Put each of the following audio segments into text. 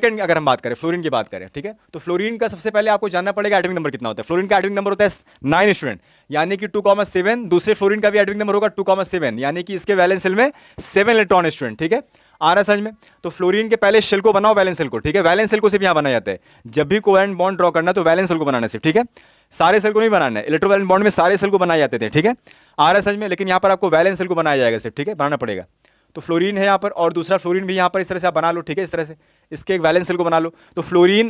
Second अगर हम बात करें, फ्लोरीन की बात करें, ठीक है, तो फ्लोरीन का सबसे पहले आपको जानना पड़ेगा एटॉमिक नंबर कितना होता है। फ्लोरीन का एटॉमिक नंबर होता है 9 स्टूडेंट, यानी कि 2,7। दूसरे फ्लोरीन का भी एटॉमिक नंबर होगा 2,7, यानी कि इसके वैलेंस शेल में 7 इलेक्ट्रॉन स्टूडेंट, ठीक है, आ रहा है समझ में। तो फ्लोरीन के पहले शेल को बनाओ, वैलेंस शेल को, ठीक है, वैलेंस शेल को सिर्फ यहाँ बनाया जाता है। जब भी कोवेलेंट बॉन्ड ड्रॉ करना तो वैलेंस शेल को बनाना सिर्फ, ठीक है, सारे सेल को नहीं बनाना है। इलेक्ट्रोवैलेंट बॉन्ड में सारे सेल को बनाए जाते थे, ठीक है, आ रहा है समझ में, लेकिन यहाँ पर आपको वैलेंस शेल को बनाया जाएगा सिर्फ, ठीक है, बनाना पड़ेगा। तो फ्लोरीन है यहाँ पर, और दूसरा फ्लोरीन भी यहाँ पर इस तरह से आप बना लो, ठीक है, इस तरह से इसके एक वैलेंस शेल को बना लो। तो फ्लोरीन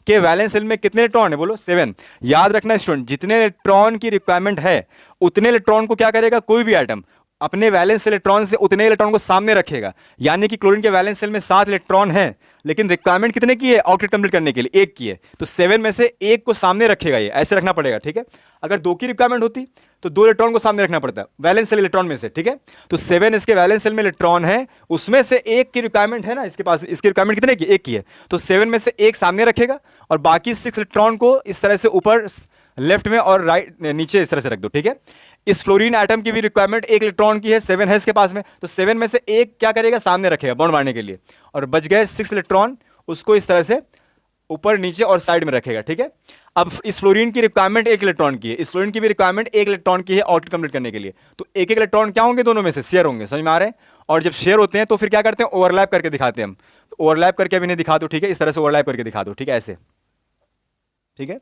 के वैलेंस शेल में कितने इलेक्ट्रॉन है, बोलो 7। याद रखना स्टूडेंट, जितने इलेक्ट्रॉन की रिक्वायरमेंट है उतने इलेक्ट्रॉन को क्या करेगा, कोई भी एटम अपने वैलेंस इलेक्ट्रॉन से उतने इलेक्ट्रॉन को सामने रखेगा। यानी कि क्लोरीन के वैलेंस शेल में 7 इलेक्ट्रॉन है, लेकिन रिक्वायरमेंट कितने की है ऑक्टेट कंप्लीट करने के लिए, 1 की है, तो 7 में से 1 को सामने रखेगा, ये ऐसे रखना पड़ेगा, ठीक है। अगर 2 की रिक्वायरमेंट होती तो 2 इलेक्ट्रॉन को सामने रखना पड़ता है वैलेंस शेल इलेक्ट्रॉन में से, ठीक है। तो 7 इसके वैलेंस शेल में इलेक्ट्रॉन है, उसमें से 1 की रिक्वायरमेंट है ना इसके पास, इसकी रिक्वायरमेंट कितने की, 1 की है, तो 7 में से 1 सामने रखेगा और बाकी 6 इलेक्ट्रॉन को इस तरह से ऊपर लेफ्ट में और राइट नीचे इस तरह से रख दो, ठीक है। इस फ्लोरीन एटम की भी रिक्वायरमेंट 1 इलेक्ट्रॉन की है, 7 है इसके पास में, तो 7 में से 1 क्या करेगा, सामने रखेगा बॉन्ड मारने के लिए, और बच गए 6 इलेक्ट्रॉन, उसको इस तरह से ऊपर नीचे और साइड में रखेगा, ठीक है। अब इस फ्लोरीन की रिक्वायरमेंट 1 इलेक्ट्रॉन की है, इस फ्लोरीन की भी रिक्वायरमेंट 1 इलेक्ट्रॉन की है ऑक्टेट कंप्लीट करने के लिए। तो 1-1 इलेक्ट्रॉन क्या होंगे, दोनों में से शेयर होंगे, समझ में आ रहे हैं। और जब शेयर होते हैं तो फिर क्या करते हैं, ओवरलैप करके दिखाते हैं हम। तो ओवरलैप करके अभी नहीं दिखा दो, ठीक है, इस तरह से ओवरलैप करके दिखा दो, ठीक है, ऐसे, ठीक है,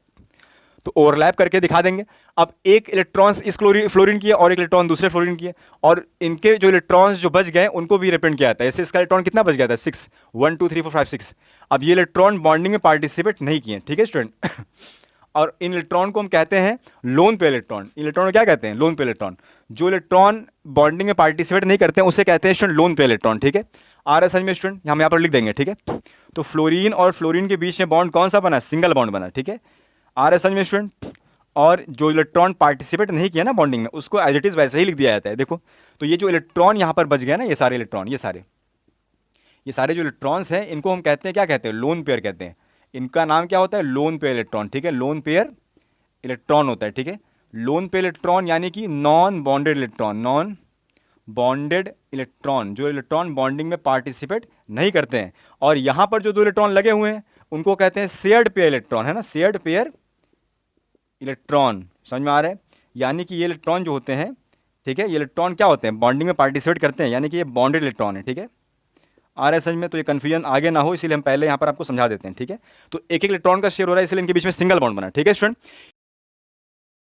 तो ओवरलैप करके दिखा देंगे। अब 1 इलेक्ट्रॉन्स इस फ्लोरीन की है और 1 इलेक्ट्रॉन दूसरे फ्लोरीन की है, और इनके जो इलेक्ट्रॉन्स जो बच गए उनको भी रिप्रेजेंट किया जाता है। ऐसे इसका इलेक्ट्रॉन कितना बच गया था, 6, 1 2 3 4 5 6। अब ये इलेक्ट्रॉन बॉन्डिंग में पार्टिसिपेट नहीं किए, ठीक है स्टूडेंट। और इन इलेक्ट्रॉन को हम कहते हैं लोन पे इलेक्ट्रॉन। इलेक्ट्रॉन को क्या कहते हैं, लोन पे इलेक्ट्रॉन। जो इलेक्ट्रॉन बॉन्डिंग में पार्टिसिपेट नहीं करते हैं उसे कहते हैं स्टूडेंट लोन पे इलेक्ट्रॉन, ठीक है, आ रहा है समझ में स्टूडेंट, हम यहाँ पर लिख देंगे, ठीक है। तो फ्लोरीन और फ्लोरीन के बीच में बॉन्ड कौन सा बना, सिंगल बॉन्ड बना, ठीक है, आ रहा है समझ में स्टूडेंट। और जो इलेक्ट्रॉन पार्टिसिपेट नहीं किया ना बॉन्डिंग में, उसको एज इट इज वैसे ही लिख दिया जाता है। देखो, तो ये जो इलेक्ट्रॉन यहाँ पर बच गया ना, ये सारे इलेक्ट्रॉन, ये सारे जो इलेक्ट्रॉन्स हैं, इनको हम कहते हैं, क्या कहते हैं, लोन पेयर कहते हैं। इनका नाम क्या होता है, लोन पेयर इलेक्ट्रॉन, ठीक है, लोन पेयर इलेक्ट्रॉन होता है, ठीक है। लोन पेयर इलेक्ट्रॉन यानी कि non bonded electron, non bonded electron, जो इलेक्ट्रॉन बॉन्डिंग में पार्टिसिपेट नहीं करते हैं। और यहाँ पर जो 2 इलेक्ट्रॉन लगे हुए हैं उनको कहते हैं शेयर्ड पेयर इलेक्ट्रॉन, है ना, शेयर्ड पेयर इलेक्ट्रॉन, समझ में आ रहा है। यानी कि ये इलेक्ट्रॉन जो होते हैं, ठीक है, ये इलेक्ट्रॉन क्या होते हैं, बॉन्डिंग में पार्टिसिपेट करते हैं, यानी कि ये बॉन्डेड इलेक्ट्रॉन है, ठीक है, आ रहा है समझ में। तो ये कन्फ्यूजन आगे ना हो, इसलिए हम पहले यहाँ पर आपको समझा देते हैं, ठीक है। तो 1-1 इलेक्ट्रॉन का शेयर हो रहा है, इसलिए इनके बीच में सिंगल बॉन्ड बना, ठीक है स्टूडेंट।